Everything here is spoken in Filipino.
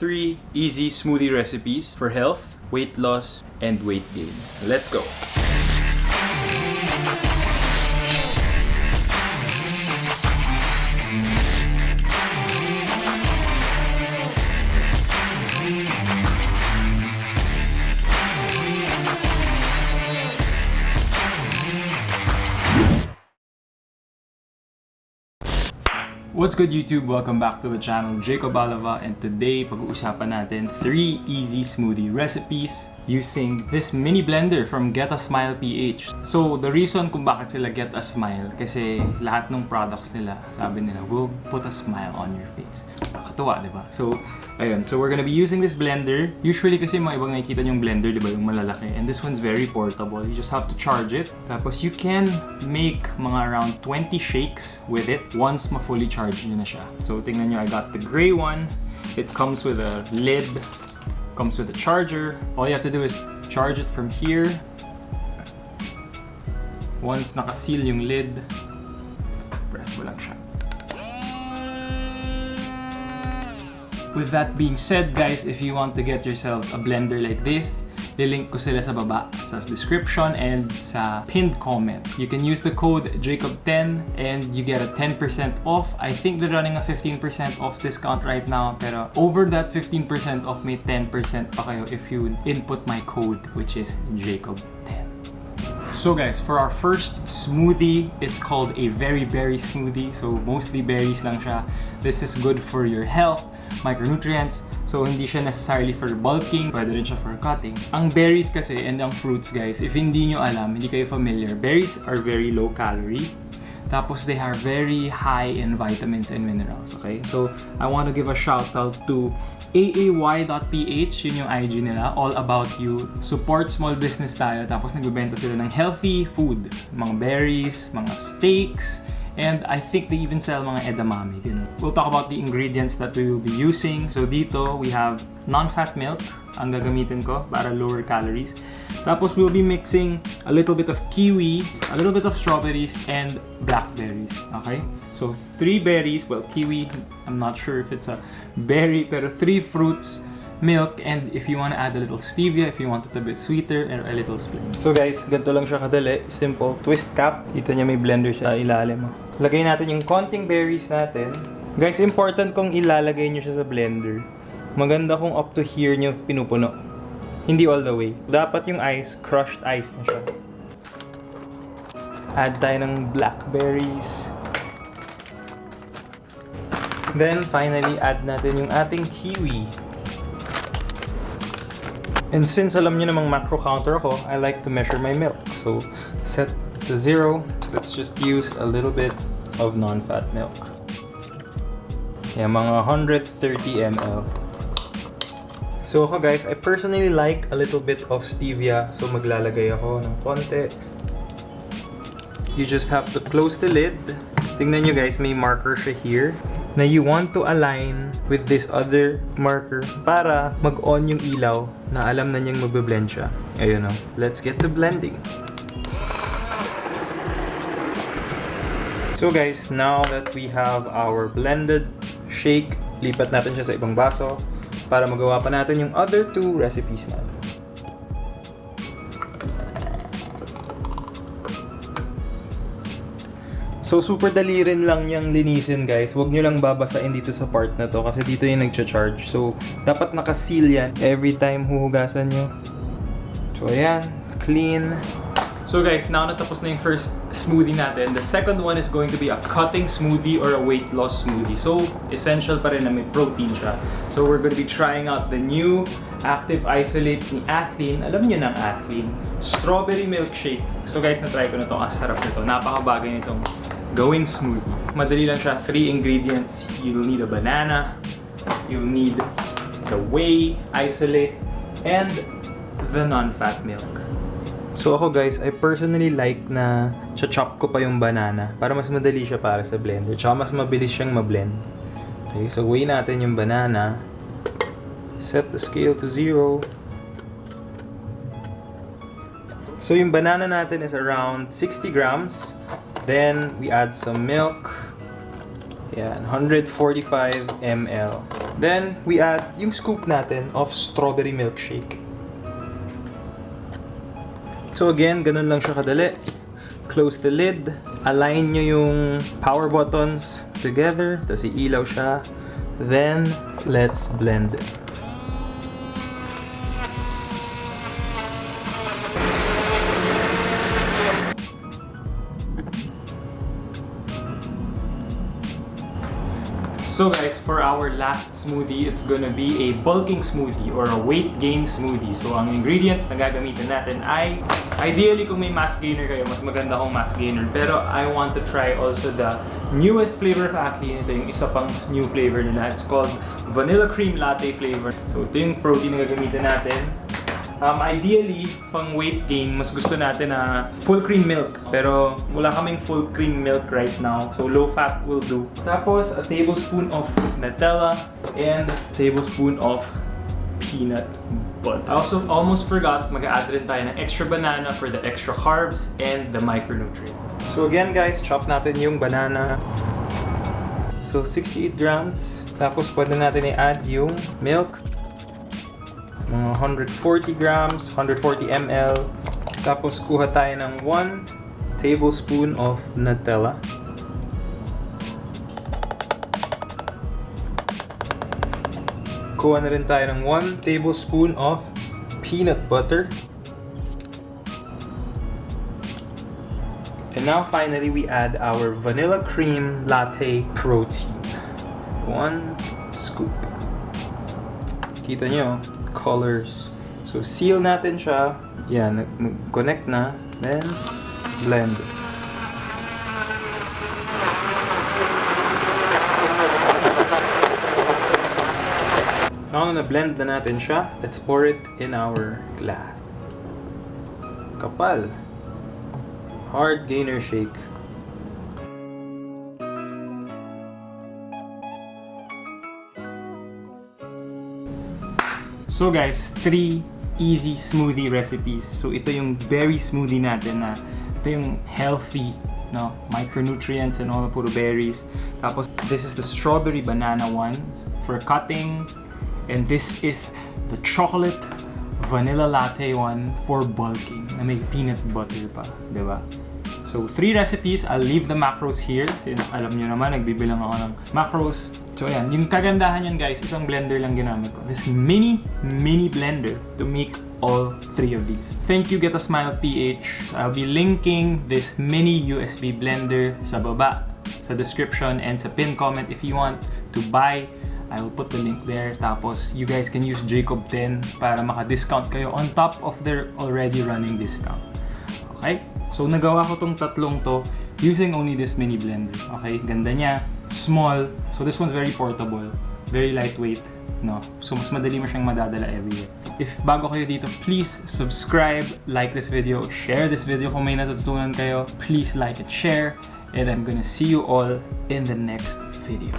3 easy smoothie recipes for health, weight loss, and weight gain. Let's go! What's good YouTube? Welcome back to the channel, Jacob Alava, and today pag-uusapan natin 3 easy smoothie recipes using this mini blender from Get a Smile PH. So the reason kung bakit sila Get a Smile, kasi lahat ng products nila, sabi nila, will put a smile on your face. Nakakatuwa, diba? So ayun, so we're gonna be using this blender. Usually kasi mga ibang nakikita yung blender, diba, yung malalaki, and this one's very portable. You just have to charge it. Tapos you can make mga around 20 shakes with it once ma-fully charged nyo na siya. So tingnan nyo, I got the gray one. It comes with a lid, comes with a charger. All you have to do is charge it from here. Once nakaseal yung lid, press mo lang siya. With that being said, guys, if you want to get yourselves a blender like this, lilink ko sila sa baba sa description and sa pinned comment. You can use the code JACOB10 and you get a 10% off. I think they're running a 15% off discount right now, pero over that 15% off, may 10% pa kayo if you input my code, which is JACOB10. So guys, for our first smoothie, it's called a very berry smoothie. So mostly berries lang siya. This is good for your health, micronutrients. So hindi siya necessarily for bulking, pwede rin siya for cutting. Ang berries kasi and ang fruits, guys, if hindi nyo alam, hindi kayo familiar, berries are very low calorie. Tapos they are very high in vitamins and minerals, okay? So I want to give a shout out to aay.ph, yun yung IG nila, all about you. Support small business tayo, tapos nagbebenta sila ng healthy food, mga berries, mga steaks, and I think they even sell mga edamame. We'll talk about the ingredients that we will be using. So dito, we have non-fat milk, ang gagamitin ko para lower calories. Tapos we'll be mixing a little bit of kiwi, a little bit of strawberries, and blackberries. Okay? So 3 berries, well, kiwi, I'm not sure if it's a berry, pero 3 fruits, milk, and if you want to add a little stevia, if you want it a bit sweeter, and a little spring. So guys, ganito lang siya kadali. Simple. Twist cap. Dito niya may blender sa ilalim. Lagay natin yung konting berries natin. Guys, important kung ilalagay niyo siya sa blender. Maganda kung up to here niyo pinupuno. Hindi all the way. Dapat yung ice, crushed ice na siya. Add tayo ng blackberries. Then finally, add natin yung ating kiwi. And since alam nyo namang macro counter ako, I like to measure my milk. So, set to 0. Let's just use a little bit of non-fat milk. Yan, mga 130 ml. So ako guys, I personally like a little bit of stevia. So maglalagay ako ng konti. You just have to close the lid. Tingnan nyo guys, may marker siya here na you want to align with this other marker para mag-on yung ilaw na alam na niyang magbe-blend siya. Ayun o. Let's get to blending. So guys, now that we have our blended shake, lipat natin siya sa ibang baso para magawa pa natin yung other 2 recipes natin. So super dali rin lang niyang linisin guys. Huwag nyo lang babasain dito sa part na to kasi dito yung nagcha-charge. So dapat naka-seal yan every time huhugasan nyo. So ayan, clean. So guys, now natapos na yung first smoothie natin. The second one is going to be a cutting smoothie or a weight loss smoothie. So essential pa rin na may protein siya. So we're going to be trying out the new Active Isolate ni Athlean. Alam nyo ng Athlean. Strawberry milkshake. So guys, na-try ko na to. Ang sarap nito. Napakabagay nitong gawing smoothie. Madali lang siya. 3 ingredients. You'll need a banana. You'll need the whey isolate and the non-fat milk. So ako guys, I personally like na chop ko pa yung banana para mas madali siya para sa blender. Tsaka mas mabilis siyang ma-blend. Okay, so weigh natin yung banana. Set the scale to 0. So yung banana natin is around 60 grams. Then we add some milk. Yan, 145 ml. Then, we add yung scoop natin of strawberry milkshake. So again, ganun lang siya kadali. Close the lid. Align nyo yung power buttons together. Tapos iilaw siya. Then, let's blend it. So guys, for our last smoothie, it's gonna be a bulking smoothie or a weight gain smoothie. So ang ingredients na gagamitin natin ay, ideally kung may mass gainer kayo, mas maganda kung mass gainer. Pero I want to try also the newest flavor of Acme. Ito yung isa pang new flavor nila. It's called Vanilla Cream Latte flavor. So ito yung protein na gagamitin natin. Ideally, pang weight gain, mas gusto natin na full cream milk. Pero wala kaming full cream milk right now. So low fat will do. Tapos, a tablespoon of Nutella and a tablespoon of peanut butter. I also almost forgot, mag-add rin tayo ng extra banana for the extra carbs and the micronutrient. So again guys, chop natin yung banana. So 68 grams. Tapos pwede natin i-add yung milk. 140 grams, 140 ml. Tapos kuha tayo ng 1 tablespoon of Nutella. Kuha na rin tayo ng 1 tablespoon of peanut butter. And now finally we add our vanilla cream latte protein. 1 scoop. Kita nyo, colors. So seal natin siya. Yan, nag-connect na. Then blend. Now na blend na natin siya, let's pour it in our glass. Kapal. Hard gainer shake. So guys, 3 easy smoothie recipes. So ito yung berry smoothie natin na ito yung healthy, no, micronutrients and all, puro berries. Tapos this is the strawberry banana one for cutting, and this is the chocolate vanilla latte one for bulking na may peanut butter pa, di ba? So 3 recipes. I'll leave the macros here since alam nyo naman nagbibilang ako ng macros. So ayan, yung kagandahan yan guys, isang blender lang ginamit ko. This mini blender to make all 3 of these. Thank you Get a Smile PH. I'll be linking this mini USB blender sa baba, sa description, and sa pin comment if you want to buy. I will put the link there. Tapos you guys can use Jacob 10 para maka-discount kayo on top of their already running discount. Okay? So nagawa ko tong tatlong to using only this mini blender. Okay? Ganda niya. Small. So this one's very portable. Very lightweight. No? So mas madali mo siyang madadala everywhere. If bago kayo dito, please subscribe, like this video, share this video kung may natutunan kayo. Please like and share. And I'm gonna see you all in the next video.